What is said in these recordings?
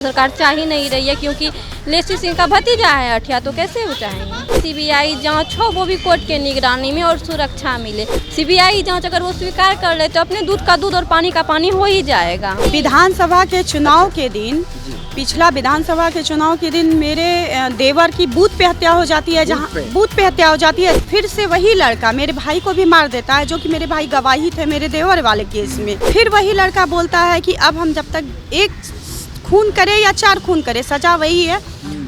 सरकार चाह ही नहीं रही है क्योंकि लेसी सिंह का भतीजा है अठिया, तो कैसे वो चाहेंगे। सीबीआई जांच हो वो भी कोर्ट के निगरानी में और सुरक्षा मिले। सीबीआई जांच अगर वो स्वीकार कर ले तो अपने दूध का दूध और पानी का पानी हो ही जाएगा। विधानसभा के चुनाव के दिन, पिछला विधानसभा के चुनाव के दिन मेरे देवर की बूथ पे हत्या हो जाती है, जहाँ बूथ पे हत्या हो जाती है। फिर से वही लड़का मेरे भाई को भी मार देता है, जो कि मेरे भाई गवाही थे मेरे देवर वाले केस में। फिर वही लड़का बोलता है कि अब हम जब तक एक खून करे या 4 खून करे, सजा वही है।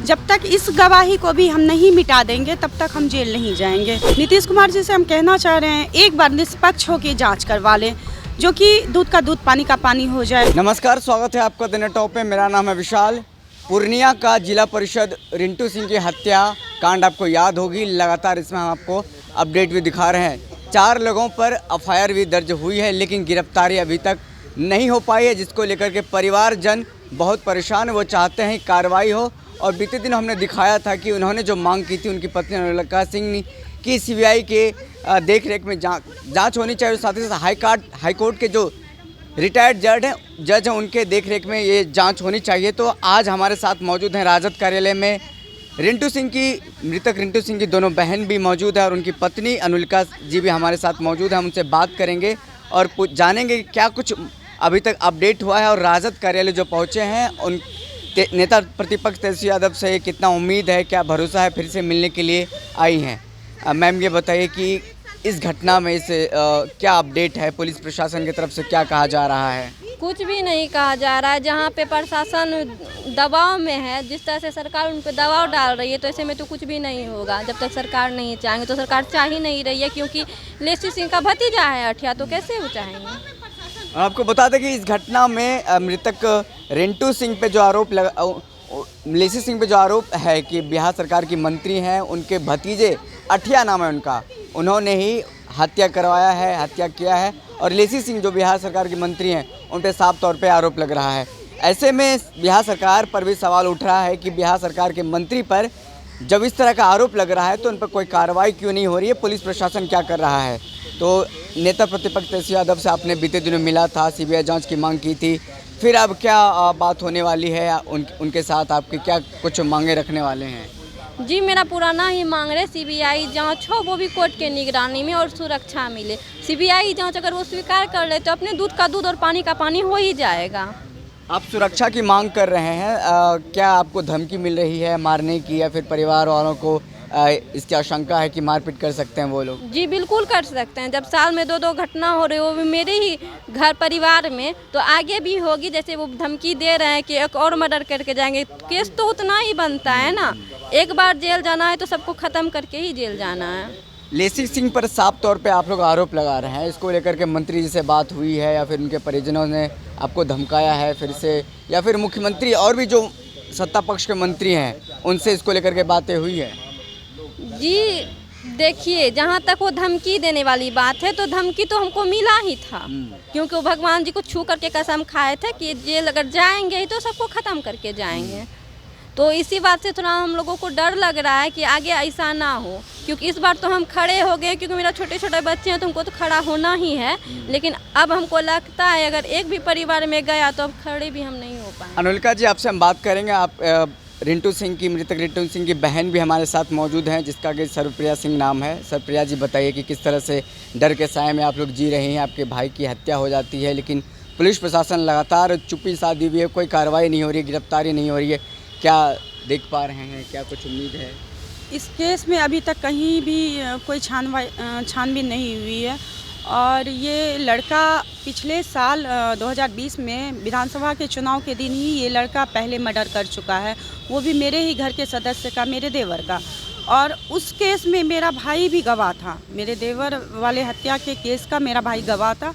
जब तक इस गवाही को भी हम नहीं मिटा देंगे तब तक हम जेल नहीं जाएंगे। नीतीश कुमार जी से हम कहना चाह रहे हैं, एक बार निष्पक्ष होकर जांच करवा लें, जो कि दूध का दूध पानी का पानी हो जाए। नमस्कार, स्वागत है आपका दिन टॉप पे। मेरा नाम है विशाल। पूर्णिया का जिला परिषद रिंटू सिंह की हत्या कांड आपको याद होगी। लगातार इसमें हम आपको अपडेट भी दिखा रहे हैं। 4 लोगों पर एफआईआर भी दर्ज हुई है, लेकिन गिरफ्तारी अभी तक नहीं हो पाई है, जिसको लेकर के परिवारजन बहुत परेशान है। वो चाहते हैं कार्रवाई हो। और बीते दिन हमने दिखाया था कि उन्होंने जो मांग की थी, उनकी पत्नी अनुलका सिंह ने, कि सीबीआई के देख रेख में जांच होनी चाहिए। साथ ही साथ हाई कोर्ट के जो रिटायर्ड जज हैं उनके देख रेख में ये जांच होनी चाहिए। तो आज हमारे साथ मौजूद हैं राजद कार्यालय में मृतक रिंटू सिंह की दोनों बहन भी मौजूद है और उनकी पत्नी अनुलका जी भी हमारे साथ मौजूद है। हम उनसे बात करेंगे और जानेंगे क्या कुछ अभी तक अपडेट हुआ है और राजद कार्यालय जो पहुँचे हैं उन नेता प्रतिपक्ष तेजस्वी यादव से कितना उम्मीद है, क्या भरोसा है फिर से मिलने के लिए आई हैं। मैम, ये बताइए कि इस घटना में क्या अपडेट है, पुलिस प्रशासन की तरफ से क्या कहा जा रहा है? कुछ भी नहीं कहा जा रहा है। जहाँ पे प्रशासन दबाव में है, जिस तरह से सरकार उन पर दबाव डाल रही है, तो ऐसे में तो कुछ भी नहीं होगा। जब तक सरकार नहीं चाहेंगे, तो सरकार चाह ही नहीं रही है क्योंकि लेसी सिंह का भतीजा है अठिया, तो कैसे वो चाहेंगे। आपको बता दें कि इस घटना में मृतक रिंटू सिंह पे जो आरोप लेसी सिंह पे जो आरोप है कि बिहार सरकार की मंत्री हैं, उनके भतीजे अठिया नाम है उनका, उन्होंने ही हत्या किया है। और लेसी सिंह जो बिहार सरकार की मंत्री हैं, उन पे साफ तौर पे आरोप लग रहा है। ऐसे में बिहार सरकार पर भी सवाल उठ रहा है कि बिहार सरकार के मंत्री पर जब इस तरह का आरोप लग रहा है तो उन पर कोई कार्रवाई क्यों नहीं हो रही है, पुलिस प्रशासन क्या कर रहा है। तो नेता प्रतिपक्ष तेजस्वी यादव से आपने बीते दिनों मिला था, सीबीआई जांच की मांग की थी, फिर अब क्या बात होने वाली है? उनके साथ आपके क्या कुछ मांगे रखने वाले हैं? जी, मेरा पुराना ही मांग रहे, सीबीआई जांच हो वो भी कोर्ट के निगरानी में और सुरक्षा मिले। सीबीआई जांच अगर वो स्वीकार कर ले तो अपने दूध का दूध और पानी का पानी हो ही जाएगा। आप सुरक्षा की मांग कर रहे हैं, क्या आपको धमकी मिल रही है मारने की, या फिर परिवार वालों को इसकी आशंका है कि मारपीट कर सकते हैं वो लोग? जी बिल्कुल कर सकते हैं। जब साल में 2 घटना हो रही, वो भी मेरे ही घर परिवार में, तो आगे भी होगी। जैसे वो धमकी दे रहे हैं कि एक और मर्डर करके जाएंगे, केस तो उतना ही बनता है ना। एक बार जेल जाना है तो सबको ख़त्म करके ही जेल जाना है। लेसी सिंह पर साफ तौर पे आप लोग आरोप लगा रहे हैं, इसको लेकर के मंत्री जी से बात हुई है या फिर उनके परिजनों ने आपको धमकाया है फिर से, या फिर मुख्यमंत्री और भी जो सत्ता पक्ष के मंत्री हैं उनसे इसको लेकर के बातें हुई है? जी देखिए, जहाँ तक वो धमकी देने वाली बात है, तो धमकी तो हमको मिला ही था, क्योंकि वो भगवान जी को छू करके कसम खाए थे कि जेल अगर जाएंगे तो सबको ख़त्म करके जाएंगे। तो इसी बात से थोड़ा हम लोगों को डर लग रहा है कि आगे ऐसा ना हो, क्योंकि इस बार तो हम खड़े हो गए, क्योंकि मेरा छोटे बच्चे हैं तो हमको तो खड़ा होना ही है। लेकिन अब हमको लगता है अगर एक भी परिवार में गया तो अब खड़े भी हम नहीं हो पाए। अनुलका जी, आपसे हम बात करेंगे। आप मृतक रिंटू सिंह की बहन भी हमारे साथ मौजूद हैं, जिसका कि सर्वप्रिया सिंह नाम है। सर्वप्रिया जी, बताइए कि किस तरह से डर के साए में आप लोग जी रहे हैं। आपके भाई की हत्या हो जाती है, लेकिन पुलिस प्रशासन लगातार चुप्पी साधी हुई है, कोई कार्रवाई नहीं हो रही है, गिरफ्तारी नहीं हो रही है। क्या देख पा रहे हैं, क्या कुछ उम्मीद है? इस केस में अभी तक कहीं भी कोई छानबीन नहीं हुई है। और ये लड़का पिछले साल 2020 में विधानसभा के चुनाव के दिन ही ये लड़का पहले मर्डर कर चुका है, वो भी मेरे ही घर के सदस्य का, मेरे देवर का। और उस केस में मेरा भाई भी गवाह था, मेरे देवर वाले हत्या के केस का मेरा भाई गवाह था।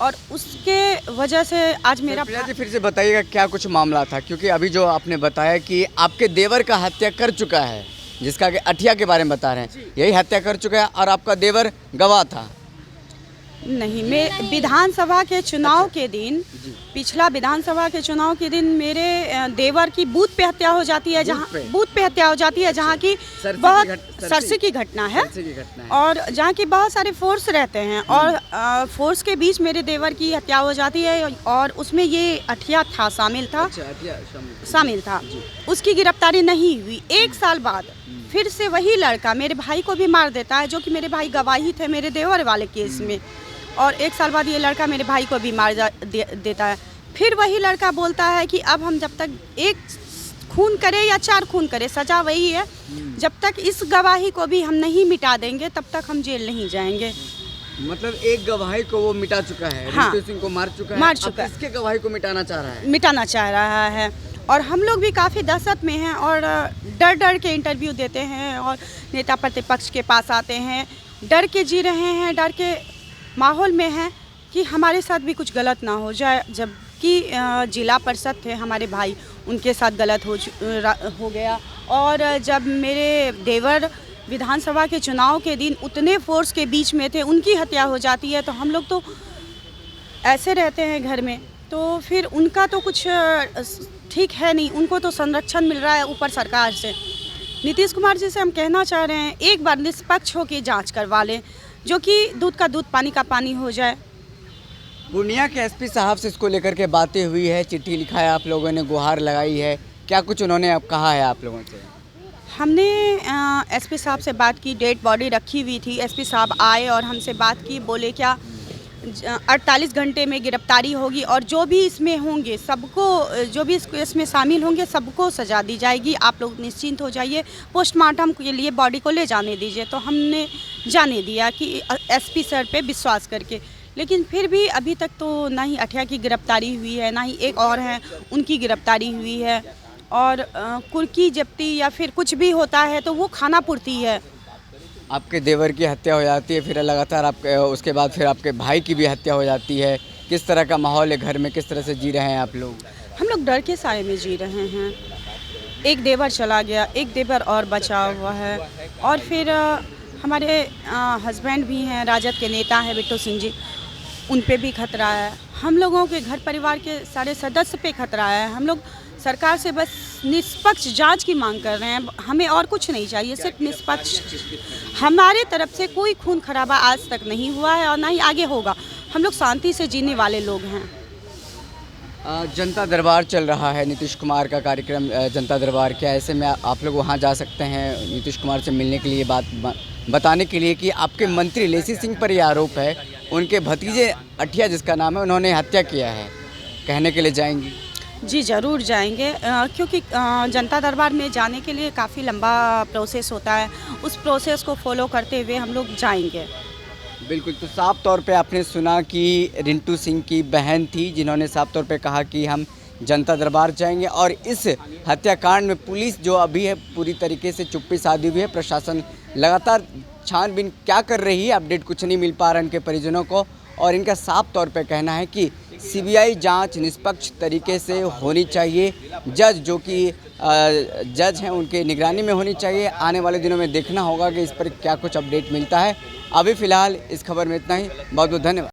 और उसके वजह से आज मेरा जी फिर से बताइएगा क्या कुछ मामला था, क्योंकि अभी जो आपने बताया कि आपके देवर का हत्या कर चुका है, जिसका कि अठिया के बारे में बता रहे हैं, यही हत्या कर चुका है और आपका देवर गवाह था। नहीं, मैं विधानसभा के चुनाव के दिन, पिछला विधानसभा के चुनाव के दिन मेरे देवर की बूथ पे हत्या हो जाती है, जहाँ की बहुत सरसे की घटना है और जहाँ की बहुत सारे फोर्स रहते हैं और फोर्स के बीच मेरे देवर की हत्या हो जाती है और उसमें ये अठिया था शामिल था। उसकी गिरफ्तारी नहीं हुई। 1 साल बाद फिर से वही लड़का मेरे भाई को भी मार देता है, जो कि मेरे भाई गवाही थे मेरे देवर वाले केस में, और 1 साल बाद ये लड़का मेरे भाई को भी मार देता है। फिर वही लड़का बोलता है कि अब हम जब तक 1 खून करे या 4 खून करे, सज़ा वही है, जब तक इस गवाही को भी हम नहीं मिटा देंगे तब तक हम जेल नहीं जाएंगे। मतलब एक गवाही को वो मिटा चुका है, हाँ, रिंटू सिंह को मार चुका है, इसके गवाही को मिटाना चाह रहा है। और हम लोग भी काफ़ी दहशत में हैं और डर के इंटरव्यू देते हैं और नेता प्रतिपक्ष के पास आते हैं, डर के जी रहे हैं, डर के माहौल में हैं कि हमारे साथ भी कुछ गलत ना हो जाए। जबकि जिला परिषद थे हमारे भाई, उनके साथ गलत हो गया। और जब मेरे देवर विधानसभा के चुनाव के दिन उतने फोर्स के बीच में थे, उनकी हत्या हो जाती है, तो हम लोग तो ऐसे रहते हैं घर में, तो फिर उनका तो कुछ ठीक है नहीं, उनको तो संरक्षण मिल रहा है ऊपर सरकार से। नीतीश कुमार जी से हम कहना चाह रहे हैं, एक बार निष्पक्ष होकर जांच करवा लें, जो कि दूध का दूध पानी का पानी हो जाए। पूर्णिया के एसपी साहब से इसको लेकर के बातें हुई है, चिट्ठी लिखा है आप लोगों ने, गुहार लगाई है, क्या कुछ उन्होंने अब कहा है आप लोगों से? हमने एसपी साहब से बात की, डेड बॉडी रखी हुई थी, एसपी साहब आए और हमसे बात की, बोले क्या 48 घंटे में गिरफ्तारी होगी और जो भी इसमें होंगे सबको, जो भी इसमें शामिल होंगे सबको सज़ा दी जाएगी, आप लोग निश्चिंत हो जाइए, पोस्टमार्टम के लिए बॉडी को ले जाने दीजिए। तो हमने जाने दिया कि एसपी सर पे विश्वास करके, लेकिन फिर भी अभी तक तो ना ही अठिया की गिरफ्तारी हुई है, ना ही एक और हैं उनकी गिरफ्तारी हुई है। और कुर्की जब्ती या फिर कुछ भी होता है तो वो खाना पूर्ति है। आपके देवर की हत्या हो जाती है, फिर लगातार आपके उसके बाद फिर आपके भाई की भी हत्या हो जाती है, किस तरह का माहौल है घर में, किस तरह से जी रहे हैं आप लोग? हम लोग डर के साए में जी रहे हैं। एक देवर चला गया, एक देवर और बचा हुआ है, और फिर हमारे हस्बैंड भी हैं, राजद के नेता हैं बिट्टू सिंह जी, उन पे भी खतरा है। हम लोगों के घर परिवार के सारे सदस्य पे खतरा है। हम लोग सरकार से बस निष्पक्ष जांच की मांग कर रहे हैं, हमें और कुछ नहीं चाहिए, सिर्फ निष्पक्ष। हमारे तरफ से कोई खून खराबा आज तक नहीं हुआ है और ना ही आगे होगा। हम लोग शांति से जीने वाले लोग हैं। जनता दरबार चल रहा है, नीतीश कुमार का कार्यक्रम जनता दरबार, क्या ऐसे में आप लोग वहां जा सकते हैं नीतीश कुमार से मिलने के लिए, बात बताने के लिए कि आपके मंत्री लेसी सिंह पर यह आरोप है, उनके भतीजे अठिया जिसका नाम है, उन्होंने हत्या किया है, कहने के लिए जाएंगी? जी ज़रूर जाएंगे, क्योंकि जनता दरबार में जाने के लिए काफ़ी लंबा प्रोसेस होता है, उस प्रोसेस को फॉलो करते हुए हम लोग जाएंगे। बिल्कुल, तो साफ तौर पे आपने सुना कि रिंटू सिंह की बहन थी जिन्होंने साफ तौर पे कहा कि हम जनता दरबार जाएंगे, और इस हत्याकांड में पुलिस जो अभी है पूरी तरीके से चुप्पी साधी हुई है, प्रशासन लगातार छानबीन क्या कर रही है, अपडेट कुछ नहीं मिल पा रहा इनके परिजनों को, और इनका साफ तौर पे कहना है कि सीबीआई जांच निष्पक्ष तरीके से होनी चाहिए, जज जो कि जज हैं उनके निगरानी में होनी चाहिए। आने वाले दिनों में देखना होगा कि इस पर क्या कुछ अपडेट मिलता है। अभी फ़िलहाल इस खबर में इतना ही, बहुत बहुत धन्यवाद।